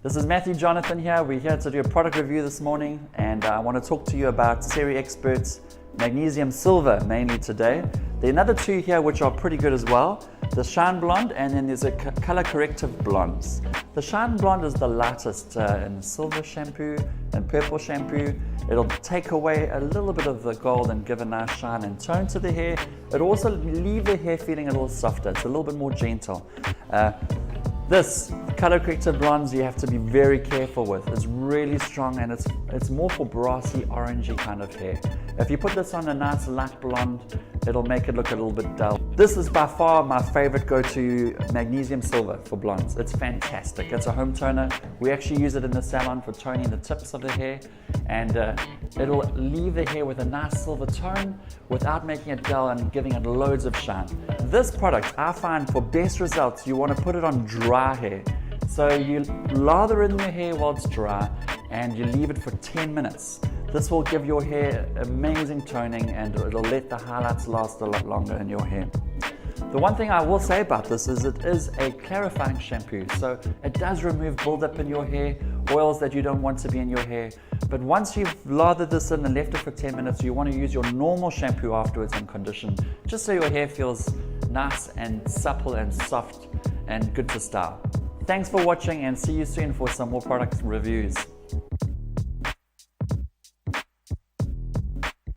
This is Matthew Jonathan here. We're here to do a product review this morning, and I want to talk to you about Series Expert's Magnesium Silver mainly today. There are another two here which are pretty good as well. The Shine Blonde, and then there's a color corrective blondes. The Shine Blonde is the lightest in silver shampoo and purple shampoo. It'll take away a little bit of the gold and give a nice shine and tone to the hair. It'll also leave the hair feeling a little softer. It's a little bit more gentle. This color corrective blondes you have to be very careful with. It's really strong, and it's more for brassy, orangey kind of hair. If you put this on a nice light blonde, it'll make it look a little bit dull. This is by far my favorite go-to magnesium silver for blondes. It's fantastic. It's a home toner. We actually use it in the salon for toning the tips of the hair, and it'll leave the hair with a nice silver tone without making it dull and giving it loads of shine. This product, I find for best results, you want to put it on dry hair. So you lather in the hair while it's dry and you leave it for 10 minutes. This will give your hair amazing toning, and it'll let the highlights last a lot longer in your hair. The one thing I will say about this is it is a clarifying shampoo, so it does remove buildup in your hair, oils that you don't want to be in your hair. But once you've lathered this in and left it for 10 minutes, you want to use your normal shampoo afterwards and condition, just so your hair feels nice and supple and soft and good to style. Thanks for watching, and see you soon for some more product reviews.